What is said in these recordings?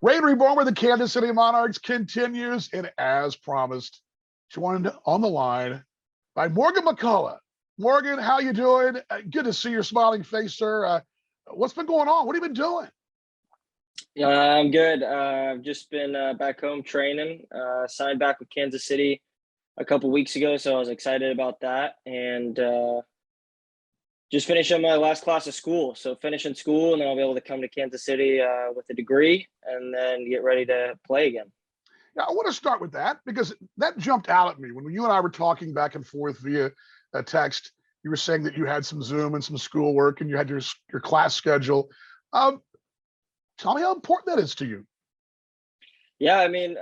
Rain Reborn with the Kansas City Monarchs continues, and as promised, joined on the line by Morgan McCullough. Morgan, how you doing? Good to see your smiling face, sir. What's been going on? What have you been doing? Yeah, I'm good. I've just been back home training. Signed back with Kansas City a couple weeks ago, so I was excited about that. And just finished up my last class of school. So finishing school, and then I'll be able to come to Kansas City with a degree, and then get ready to play again. Yeah, I want to start with that because that jumped out at me when you and I were talking back and forth via a text. You were saying that you had some Zoom and some schoolwork, and you had your class schedule. Tell me how important that is to you. Yeah, I mean,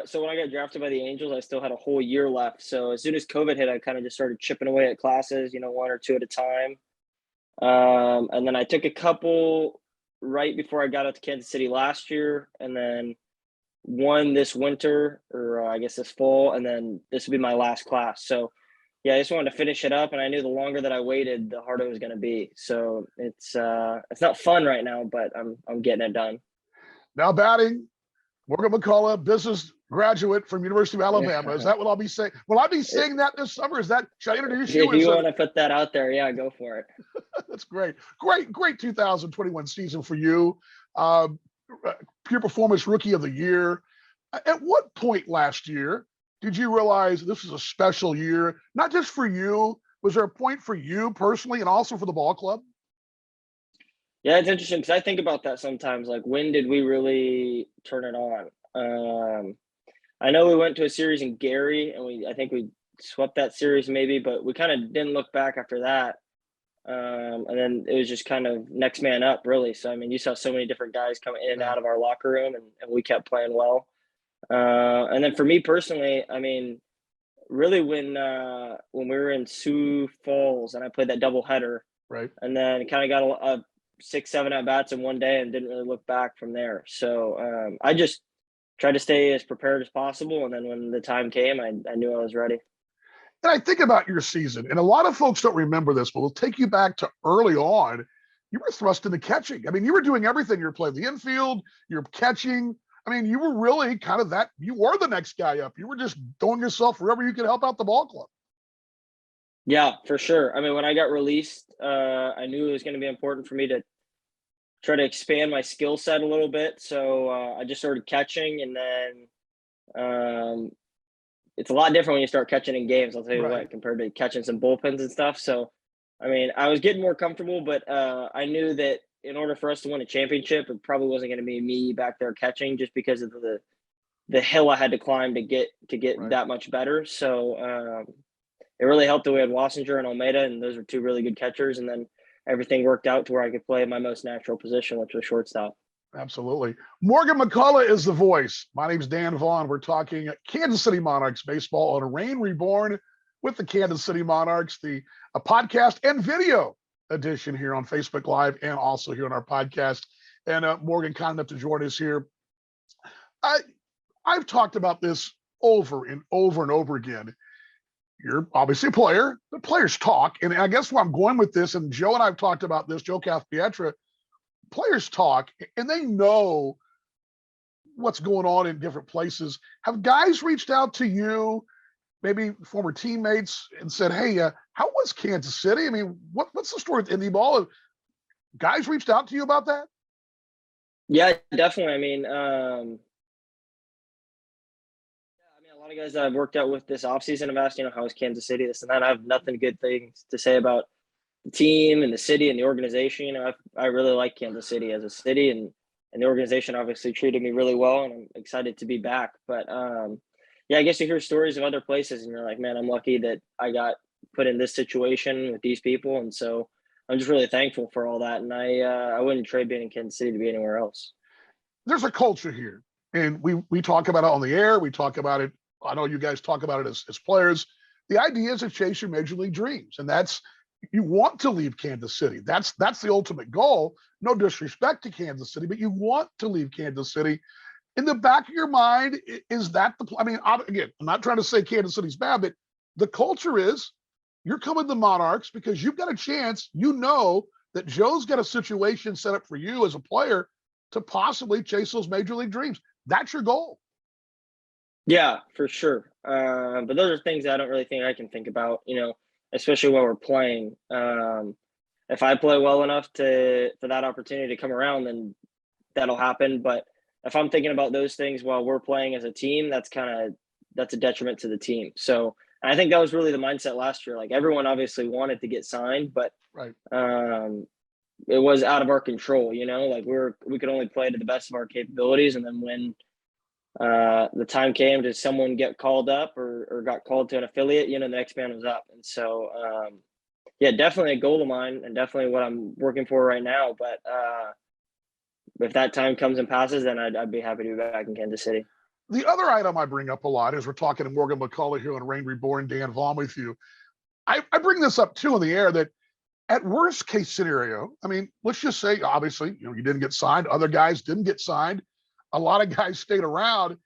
so when I got drafted by the Angels, I still had a whole year left. So as soon as COVID hit, I kind of just started chipping away at classes, one or two at a time. And then I took a couple right before I got out to Kansas City last year, and then one this winter, or I guess this fall, and then this would be my last class. So yeah, I just wanted to finish it up, and I knew the longer that I waited, the harder it was going to be. So it's not fun right now, but I'm getting it done. Now batting, Morgan McCullough, business graduate from University of Alabama. Is that what I'll be saying? Will I be saying that this summer? Should I introduce you? If you want to put that out there, yeah, go for it. That's great. Great 2021 season for you. Pure Performance Rookie of the Year. At what point last year did you realize this was a special year, not just for you? Was there a point for you personally and also for the ball club? Yeah, it's interesting because I think about that sometimes. Like, when did we really turn it on? I know we went to a series in Gary, and I think we swept that series maybe, but we kind of didn't look back after that. And then it was just kind of next man up, really. So, I mean, you saw so many different guys come in and out of our locker room, and we kept playing well. And then for me personally, I mean, really when we were in Sioux Falls and I played that doubleheader, right, and then kind of got a 6-7 at bats in one day and didn't really look back from there. So I just tried to stay as prepared as possible, and then when the time came, I knew I was ready. And I think about your season, and a lot of folks don't remember this, but we'll take you back to early on. You were thrust into catching. I mean, you were doing everything. You were playing the infield, you're catching. I mean, you were really kind of that. You were the next guy up. You were just throwing yourself wherever you could help out the ball club. Yeah, for sure. I mean, when I got released, I knew it was going to be important for me to try to expand my skill set a little bit. So I just started catching, and then it's a lot different when you start catching in games, I'll tell you what, compared to catching some bullpens and stuff. So, I mean, I was getting more comfortable, but I knew that in order for us to win a championship, it probably wasn't going to be me back there catching, just because of the hill I had to climb to get that much better. So it really helped that we had Wassinger and Almeida, and those were two really good catchers. And then everything worked out to where I could play my most natural position, which was shortstop. Absolutely. Morgan McCullough is the voice. My name's Dan Vaughn. We're talking Kansas City Monarchs baseball on Rain Reborn with the Kansas City Monarchs, a podcast and video edition here on Facebook Live and also here on our podcast. And Morgan, kind enough to join us here. I've talked about this over and over and over again. You're obviously a player. The players talk. And I guess where I'm going with this, and Joe and I have talked about this, Joe Cathpietra, players talk and they know what's going on in different places. Have guys reached out to you, maybe former teammates, and said, hey, how was Kansas City? I mean, what's the story with Indy ball? Guys reached out to you about that? Yeah, definitely. I mean, a lot of guys that I've worked out with this offseason have asked, how was Kansas City, this and that. I have nothing good things to say about the team and the city and the organization. I really like Kansas City as a city, and the organization obviously treated me really well, and I'm excited to be back. But yeah, I guess you hear stories of other places and you're like, man, I'm lucky that I got put in this situation with these people. And so I'm just really thankful for all that. And I wouldn't trade being in Kansas City to be anywhere else. There's a culture here, and we talk about it on the air. We talk about it. I know you guys talk about it as players. The idea is to chase your major league dreams, and that's, you want to leave Kansas City. That's the ultimate goal. No disrespect to Kansas City, but you want to leave Kansas City. In the back of your mind, is that I mean, again, I'm not trying to say Kansas City's bad, but the culture is you're coming to the Monarchs because you've got a chance. You know that Joe's got a situation set up for you as a player to possibly chase those major league dreams. That's your goal. Yeah, for sure. But those are things I don't really think I can think about, especially when we're playing. If I play well enough for that opportunity to come around, then that'll happen. But if I'm thinking about those things while we're playing as a team, that's a detriment to the team. So I think that was really the mindset last year. Like everyone obviously wanted to get signed, but Right. It was out of our control. Like we could only play to the best of our capabilities, and then when the time came to someone get called up or got called to an affiliate, the next man was up. And so, yeah, definitely a goal of mine and definitely what I'm working for right now. But if that time comes and passes, then I'd be happy to be back in Kansas City. The other item I bring up a lot is we're talking to Morgan McCullough here on Rain Reborn, Dan Vaughn with you. I bring this up too in the air that at worst case scenario, I mean, let's just say, obviously, you didn't get signed. Other guys didn't get signed. A lot of guys stayed around.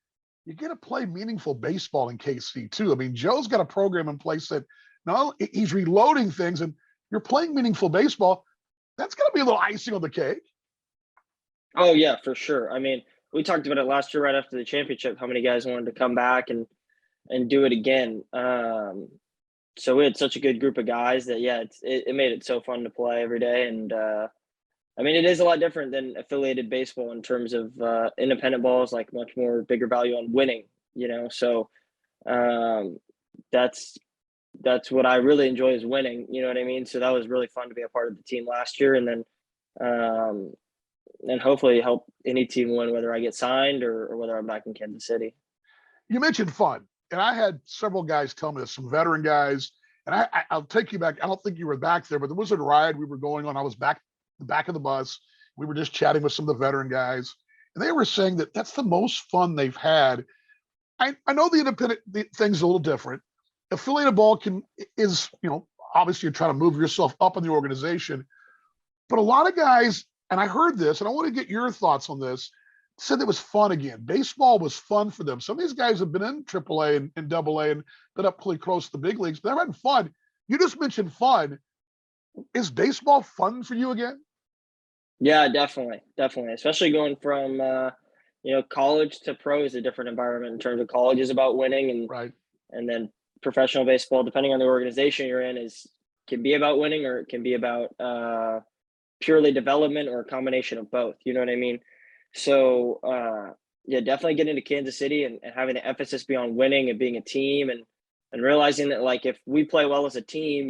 You get to play meaningful baseball in KC too. I mean, Joe's got a program in place that he's reloading things and you're playing meaningful baseball. That's going to be a little icing on the cake. Oh yeah, for sure. I mean, we talked about it last year right after the championship, how many guys wanted to come back and do it again. So we had such a good group of guys that, yeah, it made it so fun to play every day. And I mean, it is a lot different than affiliated baseball in terms of independent ball is like much more bigger value on winning, So that's what I really enjoy is winning. You know what I mean? So that was really fun to be a part of the team last year, and then and hopefully help any team win, whether I get signed or whether I'm back in Kansas City. You mentioned fun, and I had several guys tell me this, some veteran guys, and I'll take you back. I don't think you were back there, but there was a ride we were going on. I was the back of the bus. We were just chatting with some of the veteran guys, and they were saying that that's the most fun they've had. I know the independent thing's a little different. Affiliated ball is obviously you're trying to move yourself up in the organization, but a lot of guys, and I heard this, and I want to get your thoughts on this, said it was fun again. Baseball was fun for them. Some of these guys have been in AAA and AA and been up pretty close to the big leagues, but they're having fun. You just mentioned fun. Is baseball fun for you again? Yeah, definitely. Especially going from college to pro is a different environment in terms of college is about winning, and right. And then professional baseball, depending on the organization you're in, can be about winning or it can be about purely development or a combination of both. You know what I mean? So yeah, definitely getting into Kansas City and having the emphasis be on winning and being a team and realizing that like if we play well as a team,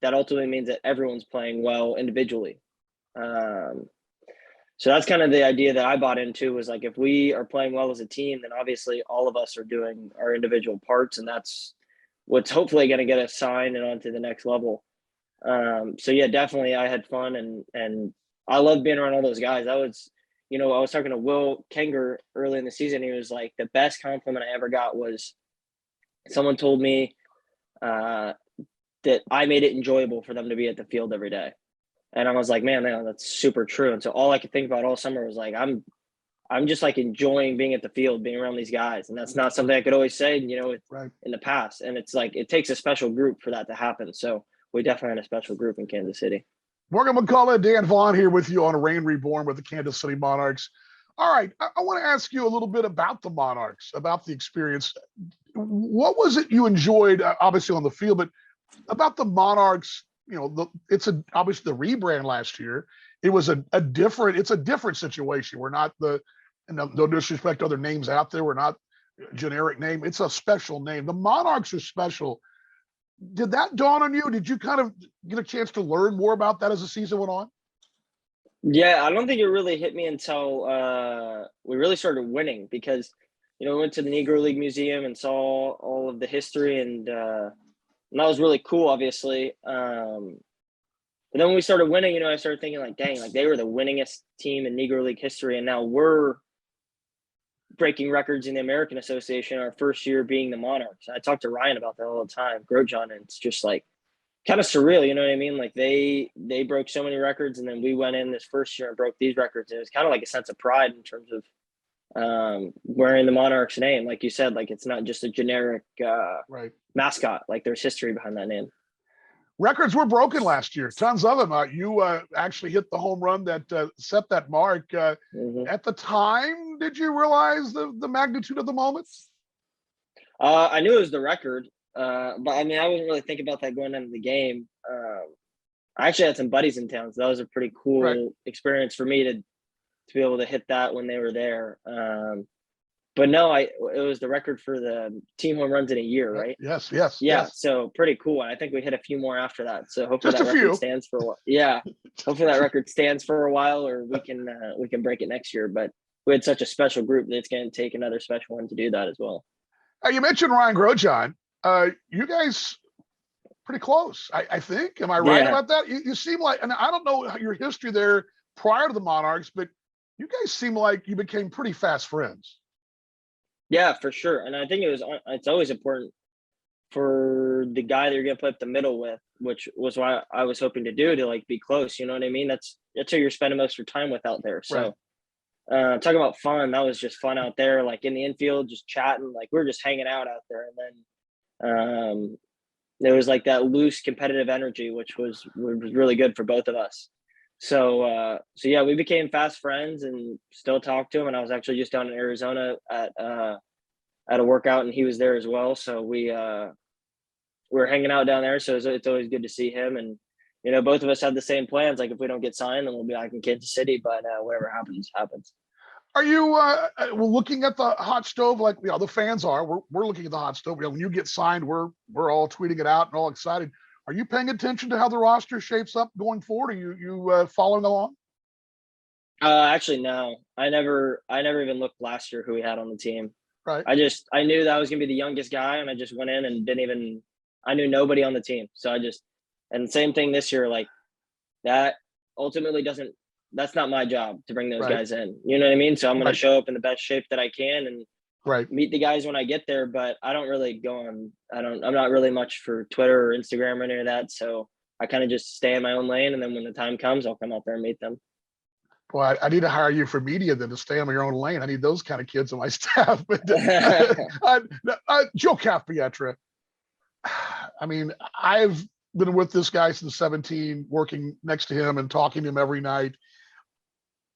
that ultimately means that everyone's playing well individually. So that's kind of the idea that I bought into was like, if we are playing well as a team, then obviously all of us are doing our individual parts, and that's what's hopefully going to get us signed and onto the next level. So yeah, definitely I had fun and I love being around all those guys. I was talking to Will Kenger early in the season. He was like, the best compliment I ever got was someone told me that I made it enjoyable for them to be at the field every day. And I was like, man, that's super true. And so all I could think about all summer was like, I'm just like enjoying being at the field, being around these guys. And that's not something I could always say, right. in the past. And it's like, it takes a special group for that to happen. So we definitely had a special group in Kansas City. Morgan McCullough, Dan Vaughn here with you on Rain Reborn with the Kansas City Monarchs. All right, I want to ask you a little bit about the Monarchs, about the experience. What was it you enjoyed, obviously on the field, but about the Monarchs? It's obviously the rebrand last year. It was a different situation. We're not no disrespect to other names out there. We're not a generic name. It's a special name. The Monarchs are special. Did that dawn on you? Did you kind of get a chance to learn more about that as the season went on? Yeah, I don't think it really hit me until we really started winning because, we went to the Negro League Museum and saw all of the history and that was really cool, obviously. But then when we started winning, I started thinking like, dang, like they were the winningest team in Negro League history. And now we're breaking records in the American Association, our first year being the Monarchs. I talk to Ryan about that all the time, Grojon, and it's just like kind of surreal. You know what I mean? Like they broke so many records and then we went in this first year and broke these records. And it was kind of like a sense of pride in terms of wearing the Monarchs name. Like you said, like it's not just a generic right. mascot. Like there's history behind that name. Records were broken last year, tons of them. You actually hit the home run that set that mark. At the time, did you realize the magnitude of the moment? I knew it was the record, but I mean, I wasn't really thinking about that going into the game. I actually had some buddies in town, so that was a pretty cool experience for me to be able to hit that when they were there. But no, it was the record for the team home runs in a year, right? Yes. So pretty cool. And I think we hit a few more after that. So hopefully Just that record stands for a while. Yeah, hopefully that record stands for a while, or we can break it next year. But we had such a special group that it's going to take another special one to do that as well. You mentioned Ryan Grojon. You guys pretty close, I think. Am I right about that? You seem like, and I don't know your history there prior to the Monarchs, but you guys seem like you became pretty fast friends. Yeah, for sure. And I think it's always important for the guy that you're going to put up the middle with, which was why I was hoping to do, to like be close. You know what I mean? That's who you're spending most of your time with out there. So talking about fun, that was just fun out there, like in the infield, just chatting, like we were just hanging out there. And then there was like that loose competitive energy, which was really good for both of us. So yeah, we became fast friends and still talk to him. And I was actually just down in Arizona at a workout, and he was there as well. So we were hanging out down there. So it's always good to see him. And, you know, both of us had the same plans. Like if we don't get signed, then we'll be back in Kansas City, but whatever happens. Are you looking at the hot stove like the fans are? We're looking at the hot stove. When you get signed, we're all tweeting it out and all excited. Are you paying attention to how the roster shapes up going forward? Are you following along? Actually, no. I never even looked last year who we had on the team. Right. I knew that I was gonna be the youngest guy, and I just went in and I knew nobody on the team. So and same thing this year, like that ultimately that's not my job to bring those guys in. You know what I mean? So I'm gonna show up in the best shape that I can and meet the guys when I get there, but I don't really I'm not really much for Twitter or Instagram or any of that. So I kind of just stay in my own lane, and then when the time comes, I'll come out there and meet them. Well, I need to hire you for media then to stay on your own lane. I need those kind of kids on my staff. But Joe Pietra, I mean, I've been with this guy since 17, working next to him and talking to him every night.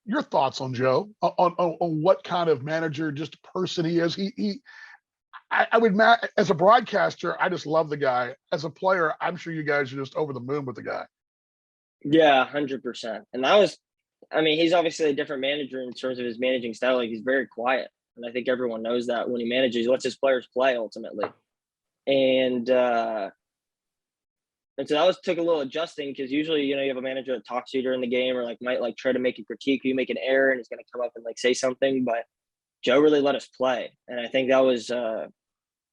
Your thoughts on Joe, on what kind of manager, just person he is? I would, as a broadcaster, I just love the guy. As a player, I'm sure you guys are just over the moon with the guy. Yeah, 100%. And he's obviously a different manager in terms of his managing style. Like he's very quiet, and I think everyone knows that when he manages, he lets his players play ultimately. And so that took a little adjusting, because usually, you have a manager that talks to you during the game, or like might like try to make a critique, you make an error, and he's going to come up and like say something. But Joe really let us play, and I think that was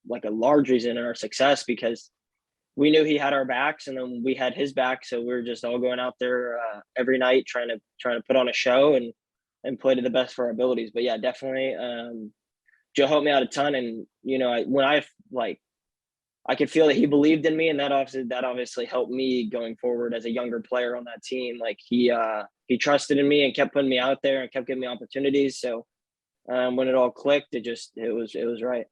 like a large reason in our success, because we knew he had our backs, and then we had his back. So we were just all going out there every night trying to put on a show and play to the best for our abilities. But yeah, definitely, Joe helped me out a ton, and I could feel that he believed in me, and that obviously helped me going forward as a younger player on that team. Like he trusted in me and kept putting me out there and kept giving me opportunities. So when it all clicked, it was right.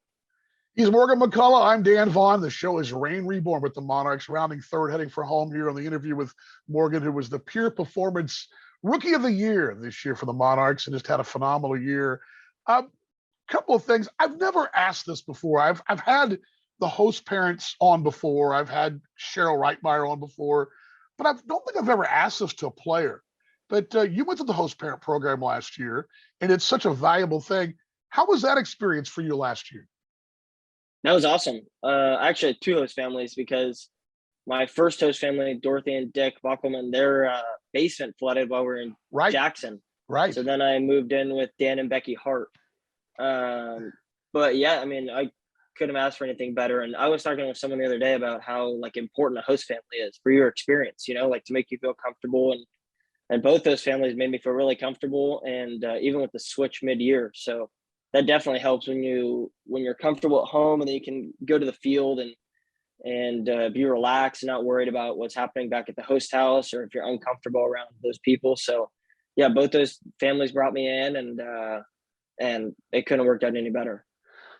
He's Morgan McCullough. I'm Dan Vaughn. The show is Rain Reborn with the Monarchs, rounding third, heading for home here on the interview with Morgan, who was the Peer Performance Rookie of the Year this year for the Monarchs and just had a phenomenal year. Couple of things. I've never asked this before. I've had the host parents on before. I've had Cheryl Reitmeyer on before, but I don't think I've ever asked this to a player. But you went to the host parent program last year, and it's such a valuable thing. How was that experience for you last year? That was awesome. I actually had two host families, because my first host family, Dorothy and Dick Buckelman, their basement flooded while we were in Jackson. Right. So then I moved in with Dan and Becky Hart. But yeah, I couldn't have asked for anything better. And I was talking with someone the other day about how like important a host family is for your experience, like to make you feel comfortable. And both those families made me feel really comfortable, and even with the switch mid-year. So that definitely helps when you're comfortable at home, and then you can go to the field and be relaxed and not worried about what's happening back at the host house, or if you're uncomfortable around those people. So yeah, both those families brought me in, and it couldn't have worked out any better.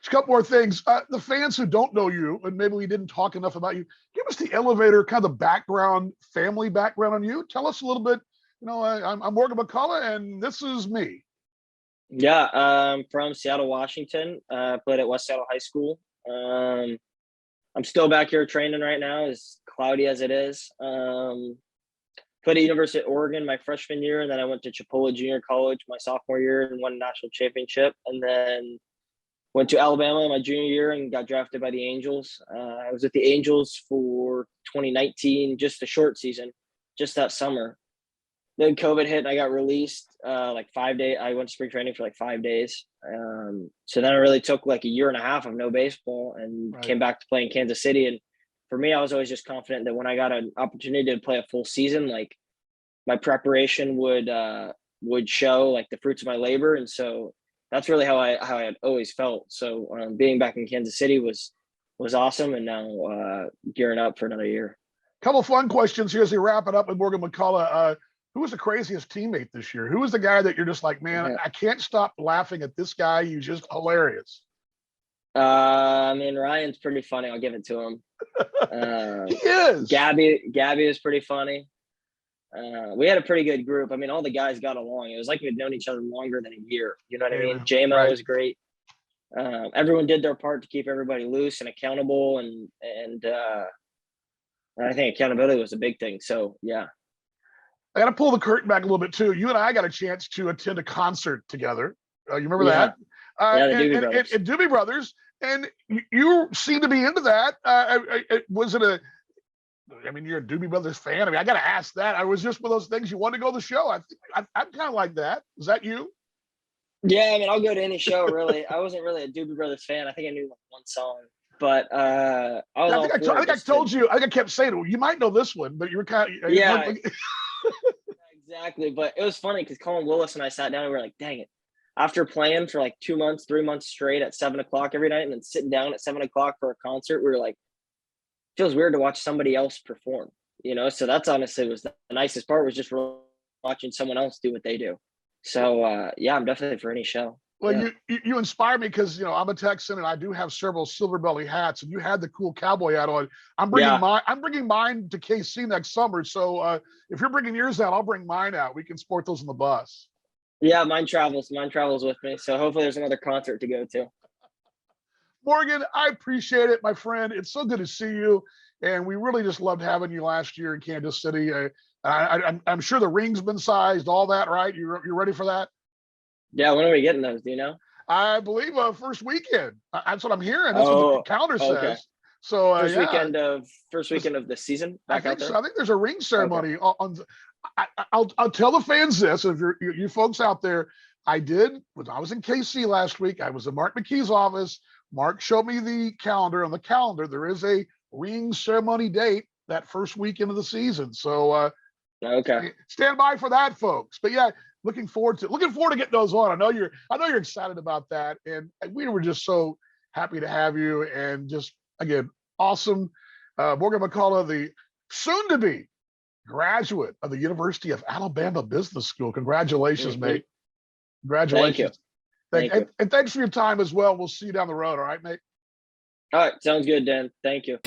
a couple more things. The fans who don't know you, and maybe we didn't talk enough about you, give us the elevator kind of the background, family background on you. Tell us a little bit. I'm Morgan McCullough, and this is me. Yeah, from Seattle, Washington. Played at West Seattle High School. I'm still back here training right now, as cloudy as it is. Played at University of Oregon my freshman year, and then I went to Chipola Junior College my sophomore year and won a national championship. And then went to Alabama my junior year and got drafted by the Angels. I was with the Angels for 2019, just a short season, just that summer. Then COVID hit and I got released like 5 days. I went to spring training for like 5 days. So then I really took like a year and a half of no baseball and came back to play in Kansas City. And for me, I was always just confident that when I got an opportunity to play a full season, like my preparation would show like the fruits of my labor. And so that's really how I had always felt. So being back in Kansas City was awesome. And now gearing up for another year. Couple fun questions here as we wrap it up with Morgan McCullough. Who was the craziest teammate this year? Who was the guy that you're just like, man, I can't stop laughing at this guy. He's just hilarious. I mean, Ryan's pretty funny. I'll give it to him. He is. Gabby is pretty funny. We had a pretty good group. I mean, all the guys got along. It was like we'd known each other longer than a year. You know what I mean? JMO was great. Everyone did their part to keep everybody loose and accountable, and I think accountability was a big thing. So yeah. I got to pull the curtain back a little bit too. You and I got a chance to attend a concert together. You remember that? Yeah, the Doobie Brothers. And Doobie Brothers. And you seem to be into that. Was it I mean, you're a Doobie Brothers fan. I mean, I got to ask that. I was just one of those things you want to go to the show. I'm kind of like that. Is that you? Yeah, I mean, I'll go to any show, really. I wasn't really a Doobie Brothers fan. I think I knew like one song. But I think I told you, I think I kept saying, well, you might know this one, but you were kind of. Yeah. Exactly. But it was funny because Colin Willis and I sat down and we were like, dang it. After playing for like 2 months, 3 months straight at 7:00 every night and then sitting down at 7:00 for a concert, we were like, feels weird to watch somebody else perform, So that's honestly was the nicest part, was just watching someone else do what they do. So yeah, I'm definitely for any show. Well, you inspire me because I'm a Texan and I do have several silver belly hats, and you had the cool cowboy hat on. I'm bringing mine to KC next summer. So if you're bringing yours out, I'll bring mine out. We can sport those on the bus. Yeah, mine travels with me. So hopefully there's another concert to go to. Morgan, I appreciate it, my friend. It's so good to see you. And we really just loved having you last year in Kansas City. I'm sure the ring's been sized, all that, right? You're ready for that? Yeah, when are we getting those? Do you know? I believe first weekend. That's what I'm hearing. That's what the calendar says. So first weekend of the season. I think so. I think there's a ring ceremony on. I'll tell the fans this. If you folks out there, I was in KC last week. I was in Mark McKee's office. Mark showed me the calendar. On the calendar, there is a ring ceremony date that first weekend of the season. So stand by for that, folks. But yeah. Looking forward to getting those on. I know you're excited about that, and we were just so happy to have you. And just again, awesome, Morgan McCullough, the soon-to-be graduate of the University of Alabama Business School. Congratulations, mate! Congratulations. Thank you. And thanks for your time as well. We'll see you down the road. All right, mate. All right, sounds good, Dan. Thank you.